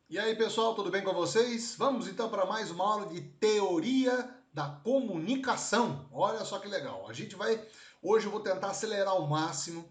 E aí, pessoal, tudo bem com vocês? Vamos então para mais uma aula de teoria da comunicação. Olha só que legal. Hoje eu vou tentar acelerar ao máximo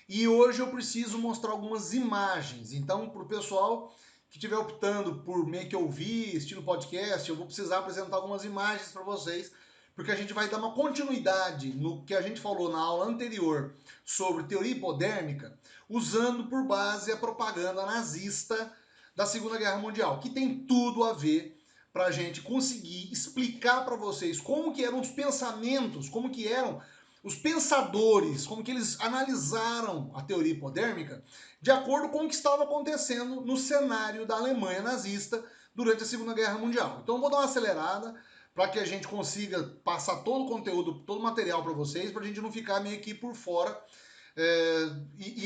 e hoje eu preciso mostrar algumas imagens. Então, para o pessoal que estiver optando por meio que ouvir, estilo podcast, eu vou precisar apresentar algumas imagens para vocês, porque a gente vai dar uma continuidade no que a gente falou na aula anterior sobre teoria hipodérmica, usando por base a propaganda nazista da Segunda Guerra Mundial, que tem tudo a ver para a gente conseguir explicar para vocês como que eram os pensamentos, como que eram os pensadores, como que eles analisaram a teoria hipodérmica de acordo com o que estava acontecendo no cenário da Alemanha nazista durante a Segunda Guerra Mundial. Então eu vou dar uma acelerada para que a gente consiga passar todo o conteúdo, todo o material para vocês, para a gente não ficar meio que por fora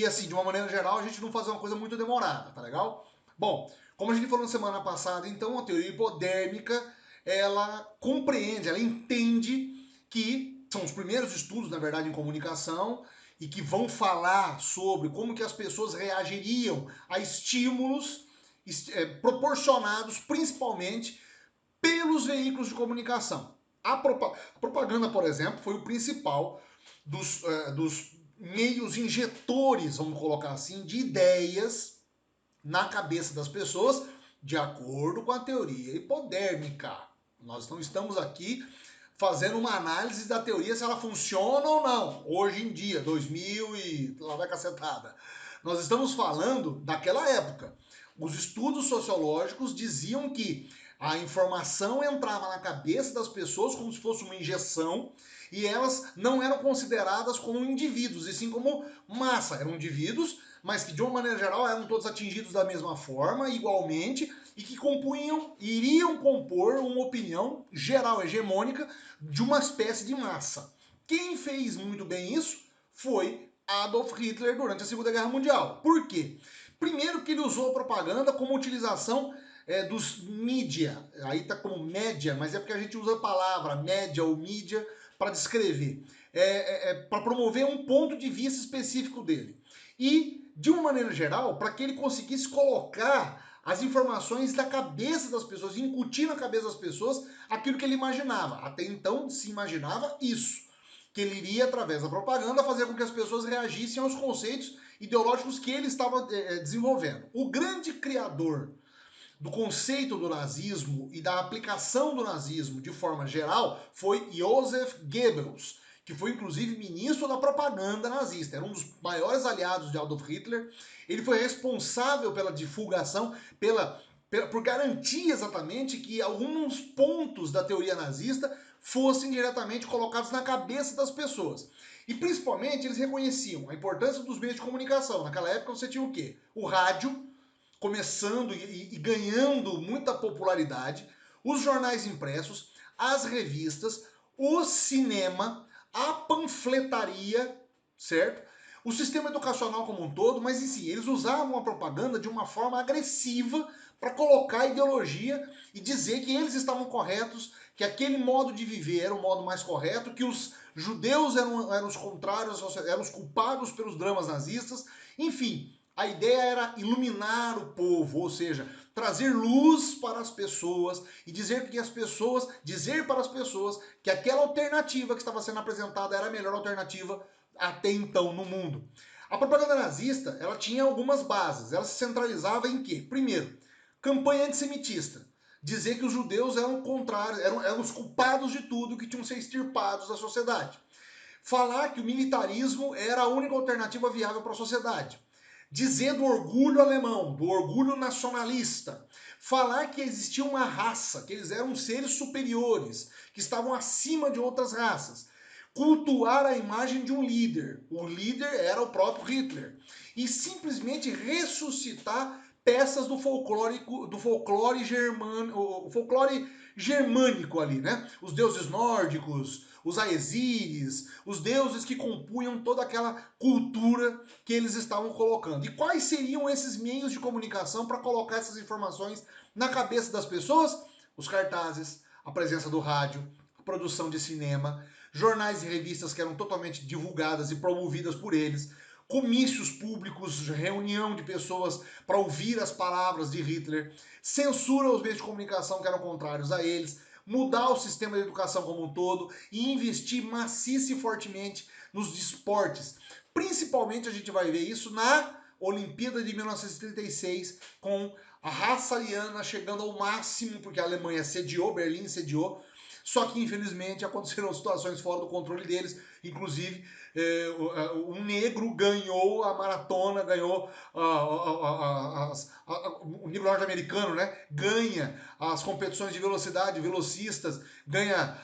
assim, de uma maneira geral, a gente não fazer uma coisa muito demorada, tá legal? Bom, como a gente falou na semana passada, então a teoria hipodérmica, ela compreende, ela entende que são os primeiros estudos, na verdade, em comunicação e que vão falar sobre como que as pessoas reagiriam a estímulos proporcionados principalmente pelos veículos de comunicação. A propaganda, por exemplo, foi o principal dos meios injetores, vamos colocar assim, de ideias na cabeça das pessoas, de acordo com a teoria hipodérmica. Nós não estamos aqui fazendo uma análise da teoria se ela funciona ou não, hoje em dia, 2000 e lá vai cacetada. Nós estamos falando daquela época. Os estudos sociológicos diziam que a informação entrava na cabeça das pessoas como se fosse uma injeção e elas não eram consideradas como indivíduos, e sim como massa. Eram indivíduos, mas que de uma maneira geral eram todos atingidos da mesma forma, igualmente, e que iriam compor uma opinião geral, hegemônica, de uma espécie de massa. Quem fez muito bem isso foi Adolf Hitler durante a Segunda Guerra Mundial. Por quê? Primeiro que ele usou a propaganda como utilização dos mídia, aí tá como média, mas é porque a gente usa a palavra média ou mídia para descrever, para promover um ponto de vista específico dele. E, de uma maneira geral, para que ele conseguisse colocar as informações da cabeça das pessoas, incutir na cabeça das pessoas aquilo que ele imaginava. Até então se imaginava isso, que ele iria, através da propaganda, fazer com que as pessoas reagissem aos conceitos ideológicos que ele estava desenvolvendo. O grande criador do conceito do nazismo e da aplicação do nazismo de forma geral foi Joseph Goebbels, que foi inclusive ministro da propaganda nazista, era um dos maiores aliados de Adolf Hitler. Ele foi responsável pela divulgação, por garantir exatamente que alguns pontos da teoria nazista fossem diretamente colocados na cabeça das pessoas. E principalmente eles reconheciam a importância dos meios de comunicação. Naquela época você tinha o quê? O rádio, começando e ganhando muita popularidade, os jornais impressos, as revistas, o cinema, a panfletaria, certo? O sistema educacional como um todo, mas em si, eles usavam a propaganda de uma forma agressiva para colocar ideologia e dizer que eles estavam corretos, que aquele modo de viver era o modo mais correto, que os judeus eram os contrários, eram os culpados pelos dramas nazistas, enfim. A ideia era iluminar o povo, ou seja, trazer luz para as pessoas e dizer para as pessoas que aquela alternativa que estava sendo apresentada era a melhor alternativa até então no mundo. A propaganda nazista, ela tinha algumas bases. Ela se centralizava em quê? Primeiro, campanha antissemitista. Dizer que os judeus eram contrários, eram os culpados de tudo, que tinham que ser extirpados da sociedade. Falar que o militarismo era a única alternativa viável para a sociedade. Dizer do orgulho alemão, do orgulho nacionalista. Falar que existia uma raça, que eles eram seres superiores, que estavam acima de outras raças. Cultuar a imagem de um líder. O líder era o próprio Hitler. E simplesmente ressuscitar peças do folclore germânico ali, né? Os deuses nórdicos, os aesíris, os deuses que compunham toda aquela cultura que eles estavam colocando. E quais seriam esses meios de comunicação para colocar essas informações na cabeça das pessoas? Os cartazes, a presença do rádio, a produção de cinema, jornais e revistas que eram totalmente divulgadas e promovidas por eles, comícios públicos, reunião de pessoas para ouvir as palavras de Hitler, censura os meios de comunicação que eram contrários a eles, mudar o sistema de educação como um todo e investir maciça e fortemente nos esportes. Principalmente a gente vai ver isso na Olimpíada de 1936, com a raça ariana chegando ao máximo, porque a Alemanha sediou, Berlim sediou, só que infelizmente aconteceram situações fora do controle deles, inclusive um negro ganhou a maratona, ganhou o nível norte-americano, né? Ganha as competições de velocidade, velocistas, ganha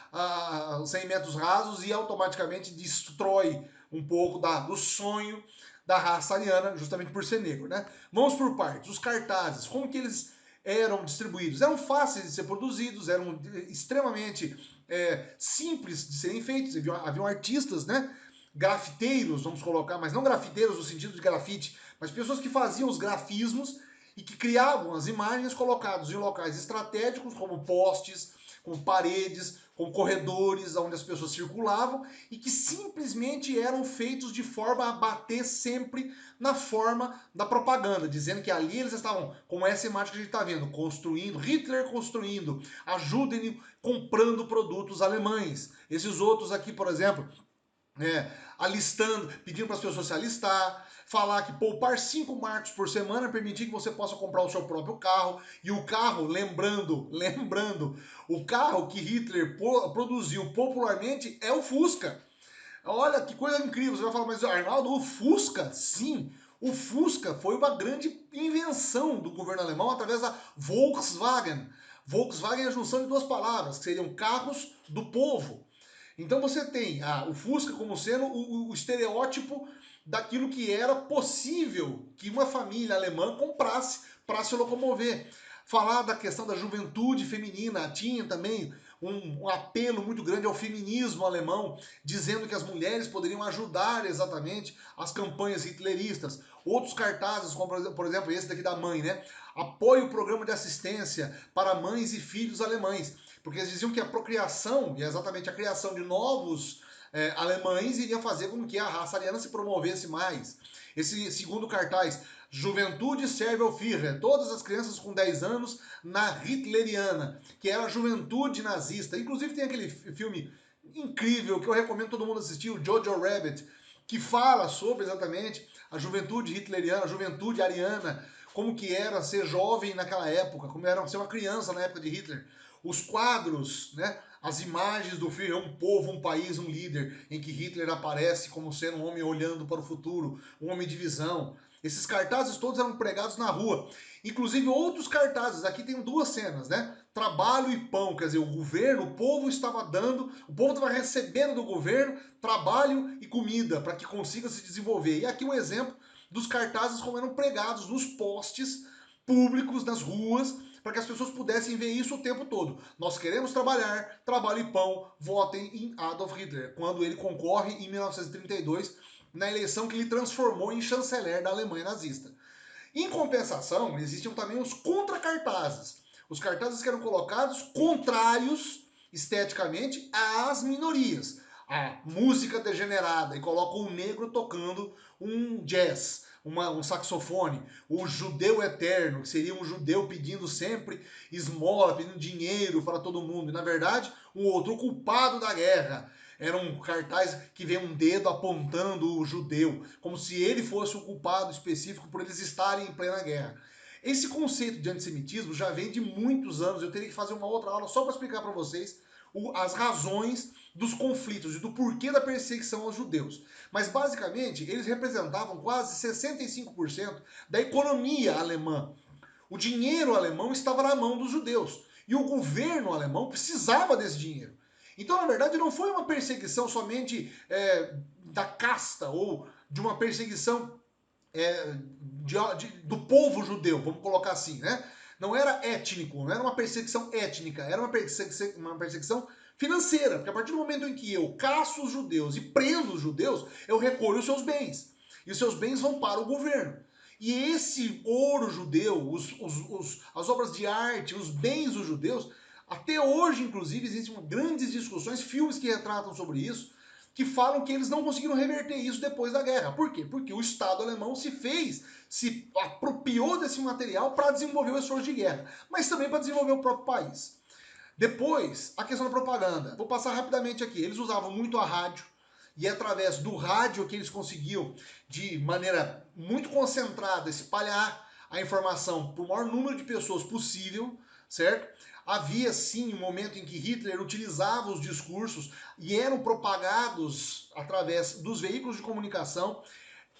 os 100 metros rasos e automaticamente destrói um pouco do sonho da raça ariana, justamente por ser negro, né? Vamos por partes. Os cartazes, como que eles eram distribuídos? Eram fáceis de ser produzidos, eram extremamente simples de serem feitos. Haviam artistas, né? Grafiteiros, vamos colocar, mas não grafiteiros no sentido de grafite, mas pessoas que faziam os grafismos e que criavam as imagens colocados em locais estratégicos, como postes, como paredes, com corredores onde as pessoas circulavam e que simplesmente eram feitos de forma a bater sempre na forma da propaganda, dizendo que ali eles estavam, como essa imagem que a gente está vendo, construindo, Hitler construindo, ajudem comprando produtos alemães. Esses outros aqui, por exemplo, alistando, pedindo para as pessoas se alistar, falar que poupar 5 marcos por semana permitir que você possa comprar o seu próprio carro. E o carro, lembrando, o carro que Hitler produziu popularmente é o Fusca. Olha que coisa incrível. Você vai falar, mas Arnaldo, o Fusca? Sim, o Fusca foi uma grande invenção do governo alemão através da Volkswagen. Volkswagen é a junção de duas palavras, que seriam carros do povo. Então você tem o Fusca como sendo o estereótipo daquilo que era possível que uma família alemã comprasse para se locomover. Falar da questão da juventude feminina, tinha também um apelo muito grande ao feminismo alemão, dizendo que as mulheres poderiam ajudar exatamente as campanhas hitleristas. Outros cartazes, como por exemplo esse daqui da mãe, né? Apoie o programa de assistência para mães e filhos alemães. Porque eles diziam que a procriação, e exatamente a criação de novos alemães, iria fazer com que a raça ariana se promovesse mais. Esse segundo cartaz, Juventude serve ao Führer, todas as crianças com 10 anos na hitleriana, que era a juventude nazista. Inclusive tem aquele filme incrível que eu recomendo todo mundo assistir, o Jojo Rabbit, que fala sobre exatamente a juventude hitleriana, a juventude ariana, como que era ser jovem naquela época, como era ser uma criança na época de Hitler. Os quadros, né, as imagens do Führer, um povo, um país, um líder, em que Hitler aparece como sendo um homem olhando para o futuro, um homem de visão. Esses cartazes todos eram pregados na rua. Inclusive outros cartazes, aqui tem duas cenas, né? Trabalho e pão, quer dizer, o governo, o povo estava dando, o povo estava recebendo do governo trabalho e comida para que consiga se desenvolver. E aqui um exemplo dos cartazes como eram pregados nos postes públicos, nas ruas, para que as pessoas pudessem ver isso o tempo todo. Nós queremos trabalhar, trabalho e pão, votem em Adolf Hitler, quando ele concorre em 1932 na eleição que ele transformou em chanceler da Alemanha nazista. Em compensação, existiam também os contracartazes. Os cartazes que eram colocados contrários esteticamente às minorias. A música degenerada, e coloca um negro tocando um jazz, um saxofone. O judeu eterno, que seria um judeu pedindo sempre esmola, pedindo dinheiro para todo mundo. E na verdade, um outro culpado da guerra. Era um cartaz que vem um dedo apontando o judeu, como se ele fosse o culpado específico por eles estarem em plena guerra. Esse conceito de antissemitismo já vem de muitos anos. Eu teria que fazer uma outra aula só para explicar para vocês as razões dos conflitos e do porquê da perseguição aos judeus. Mas basicamente eles representavam quase 65% da economia alemã. O dinheiro alemão estava na mão dos judeus e o governo alemão precisava desse dinheiro. Então, na verdade, não foi uma perseguição somente da casta ou de uma perseguição do povo judeu, vamos colocar assim, né? Não era étnico, não era uma perseguição étnica, era uma perseguição financeira, porque a partir do momento em que eu caço os judeus e prendo os judeus, eu recolho os seus bens. E os seus bens vão para o governo. E esse ouro judeu, as obras de arte, os bens dos judeus, até hoje, inclusive, existem grandes discussões, filmes que retratam sobre isso, que falam que eles não conseguiram reverter isso depois da guerra. Por quê? Porque o Estado alemão se apropriou desse material para desenvolver o esforço de guerra, mas também para desenvolver o próprio país. Depois, a questão da propaganda. Vou passar rapidamente aqui. Eles usavam muito a rádio, e é através do rádio que eles conseguiam, de maneira muito concentrada, espalhar a informação para o maior número de pessoas possível, certo? Havia sim um momento em que Hitler utilizava os discursos e eram propagados através dos veículos de comunicação.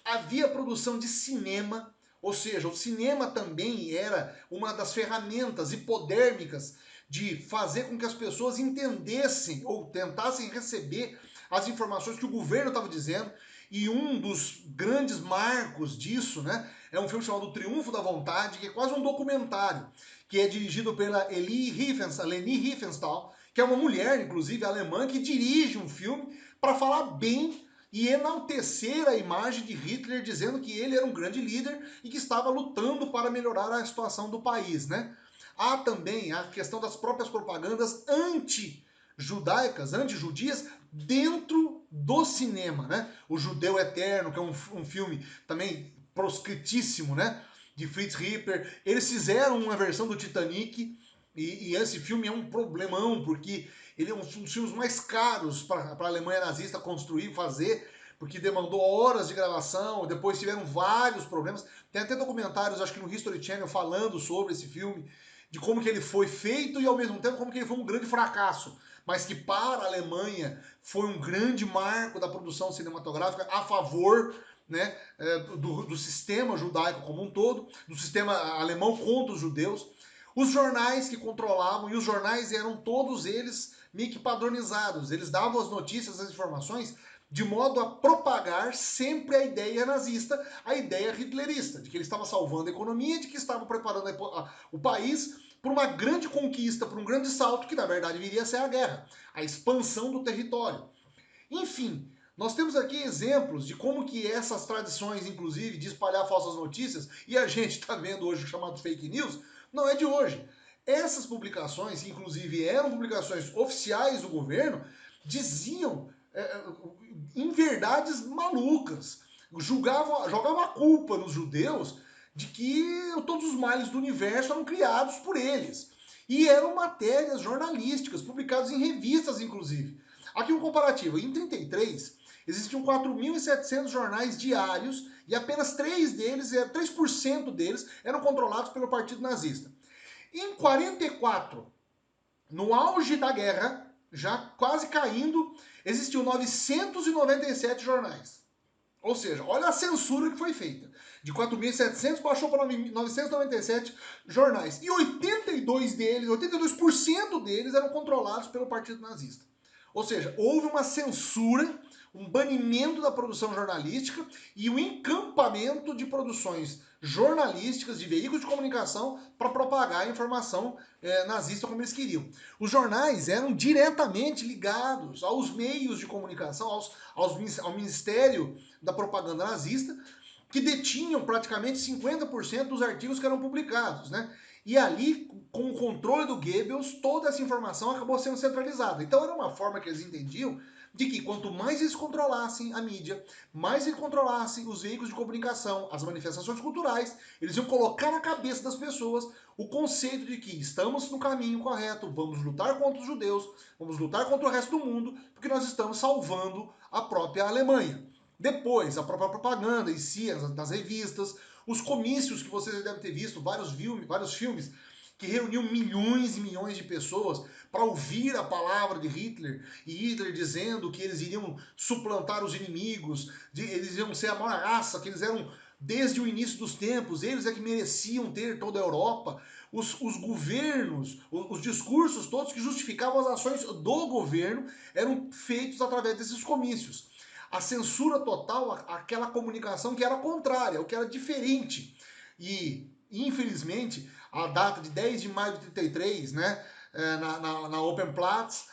Havia produção de cinema, ou seja, o cinema também era uma das ferramentas hipodérmicas de fazer com que as pessoas entendessem ou tentassem receber as informações que o governo estava dizendo. E um dos grandes marcos disso, né, é um filme chamado O Triunfo da Vontade, que é quase um documentário, que é dirigido pela Leni Riefenstahl, que é uma mulher, inclusive, alemã, que dirige um filme para falar bem e enaltecer a imagem de Hitler, dizendo que ele era um grande líder e que estava lutando para melhorar a situação do país, né? Há também a questão das próprias propagandas anti-judaicas, anti-judias, dentro do cinema, né? O Judeu Eterno, que é um filme também proscritíssimo, né? De Fritz Rieper. Eles fizeram uma versão do Titanic, e esse filme é um problemão, porque ele é um dos filmes mais caros para a Alemanha nazista construir, fazer, porque demandou horas de gravação, depois tiveram vários problemas. Tem até documentários, acho que no History Channel, falando sobre esse filme, de como que ele foi feito e ao mesmo tempo como que ele foi um grande fracasso, mas que para a Alemanha foi um grande marco da produção cinematográfica a favor, né, do sistema judaico como um todo, do sistema alemão contra os judeus. Os jornais que controlavam, e os jornais eram todos eles meio que padronizados, eles davam as notícias, as informações, de modo a propagar sempre a ideia nazista, a ideia hitlerista, de que ele estava salvando a economia, de que estava preparando o país para uma grande conquista, para um grande salto, que na verdade viria a ser a guerra, a expansão do território. Enfim, nós temos aqui exemplos de como que essas tradições, inclusive, de espalhar falsas notícias, e a gente está vendo hoje o chamado fake news, não é de hoje. Essas publicações, que inclusive eram publicações oficiais do governo, diziam inverdades malucas, jogavam a culpa nos judeus de que todos os males do universo eram criados por eles. E eram matérias jornalísticas, publicadas em revistas, inclusive. Aqui um comparativo. Em 33, existiam 4.700 jornais diários e apenas 3% deles eram controlados pelo Partido Nazista. Em 44, no auge da guerra, já quase caindo, existiam 997 jornais. Ou seja, olha a censura que foi feita. De 4.700 baixou para 997 jornais. E 82% deles eram controlados pelo Partido Nazista. Ou seja, houve uma censura, um banimento da produção jornalística e o encampamento de produções jornalísticas, de veículos de comunicação, para propagar a informação nazista como eles queriam. Os jornais eram diretamente ligados aos meios de comunicação, ao Ministério da Propaganda Nazista, que detinham praticamente 50% dos artigos que eram publicados, né? E ali, com o controle do Goebbels, toda essa informação acabou sendo centralizada. Então era uma forma que eles entendiam de que quanto mais eles controlassem a mídia, mais eles controlassem os veículos de comunicação, as manifestações culturais, eles iam colocar na cabeça das pessoas o conceito de que estamos no caminho correto, vamos lutar contra os judeus, vamos lutar contra o resto do mundo, porque nós estamos salvando a própria Alemanha. Depois, a própria propaganda em si, das revistas, os comícios que vocês devem ter visto, vários filmes que reuniam milhões e milhões de pessoas para ouvir a palavra de Hitler, e Hitler dizendo que eles iriam suplantar os inimigos, eles iam ser a maior raça, que eles eram desde o início dos tempos, eles é que mereciam ter toda a Europa. Os governos, os discursos todos que justificavam as ações do governo eram feitos através desses comícios. A censura total, aquela comunicação que era contrária, o que era diferente. E, infelizmente, a data de 10 de maio de 33, né, na Open Platz,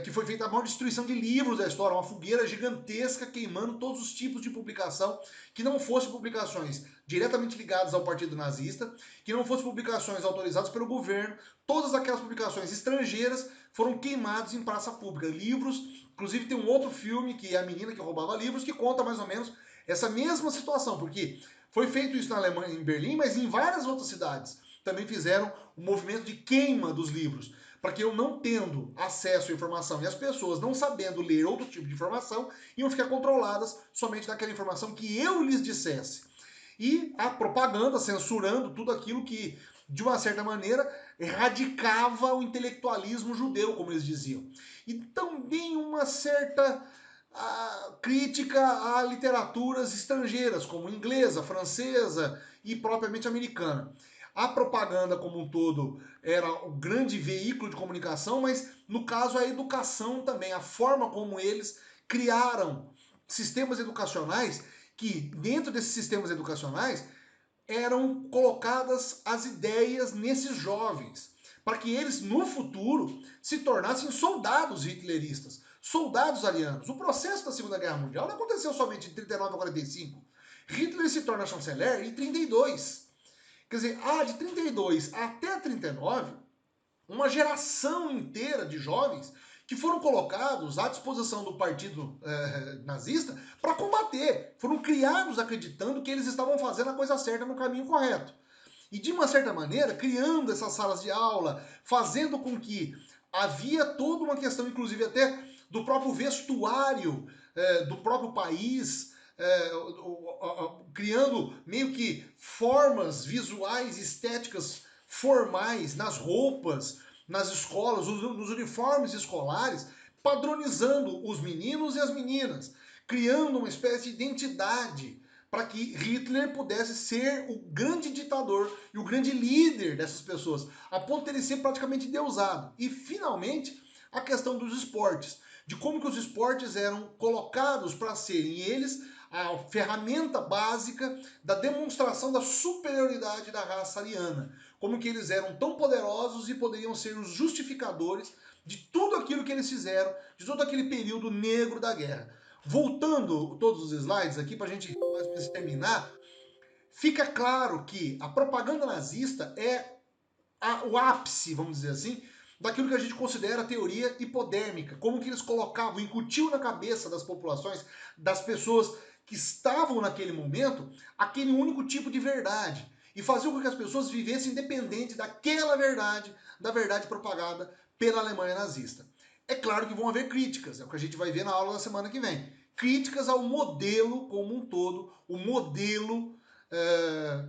que foi feita a maior destruição de livros da história, uma fogueira gigantesca queimando todos os tipos de publicação que não fossem publicações diretamente ligadas ao partido nazista, que não fossem publicações autorizadas pelo governo. Todas aquelas publicações estrangeiras foram queimadas em praça pública. Livros, inclusive tem um outro filme que é A Menina que Roubava Livros, que conta mais ou menos essa mesma situação, porque foi feito isso na Alemanha, em Berlim, mas em várias outras cidades também fizeram um movimento de queima dos livros, para que eu não tendo acesso à informação e as pessoas não sabendo ler outro tipo de informação, iam ficar controladas somente daquela informação que eu lhes dissesse. E a propaganda censurando tudo aquilo que, de uma certa maneira, erradicava o intelectualismo judeu, como eles diziam. E também uma certa crítica a literaturas estrangeiras, como inglesa, francesa e propriamente americana. A propaganda como um todo era o grande veículo de comunicação, mas no caso a educação também, a forma como eles criaram sistemas educacionais que dentro desses sistemas educacionais eram colocadas as ideias nesses jovens, para que eles no futuro se tornassem soldados hitleristas, soldados arianos. O processo da Segunda Guerra Mundial não aconteceu somente de 39 a 45. Hitler se torna chanceler em 32. Quer dizer, de 32 até 39, uma geração inteira de jovens que foram colocados à disposição do partido nazista para combater. Foram criados acreditando que eles estavam fazendo a coisa certa no caminho correto. E de uma certa maneira, criando essas salas de aula, fazendo com que havia toda uma questão, inclusive até do próprio vestuário do próprio país, criando meio que formas visuais, estéticas formais nas roupas, nas escolas, nos uniformes escolares, padronizando os meninos e as meninas, criando uma espécie de identidade para que Hitler pudesse ser o grande ditador e o grande líder dessas pessoas, a ponto de ele ser praticamente deusado. E, finalmente, a questão dos esportes, de como que os esportes eram colocados para serem eles a ferramenta básica da demonstração da superioridade da raça ariana, como que eles eram tão poderosos e poderiam ser os justificadores de tudo aquilo que eles fizeram, de todo aquele período negro da guerra. Voltando todos os slides aqui para a gente mais ou menos terminar, fica claro que a propaganda nazista é o ápice, vamos dizer assim, daquilo que a gente considera a teoria hipodérmica, como que eles colocavam, incutiam na cabeça das populações, das pessoas que estavam naquele momento, aquele único tipo de verdade, e faziam com que as pessoas vivessem independente daquela verdade, da verdade propagada pela Alemanha nazista. É claro que vão haver críticas, é o que a gente vai ver na aula da semana que vem. Críticas ao modelo como um todo, o modelo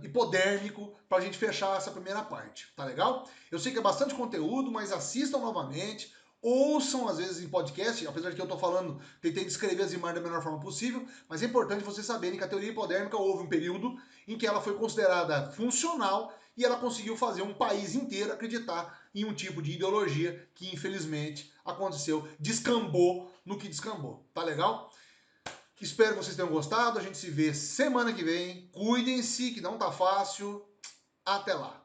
hipodérmico, para a gente fechar essa primeira parte, tá legal? Eu sei que é bastante conteúdo, mas assistam novamente, ouçam às vezes em podcast, apesar de que eu tô falando, tentei descrever as imagens da melhor forma possível, mas é importante vocês saberem que a teoria hipodérmica houve um período em que ela foi considerada funcional e ela conseguiu fazer um país inteiro acreditar em um tipo de ideologia que infelizmente aconteceu, descambou no que descambou, tá legal? Espero que vocês tenham gostado. A gente se vê semana que vem. Cuidem-se, que não tá fácil. Até lá.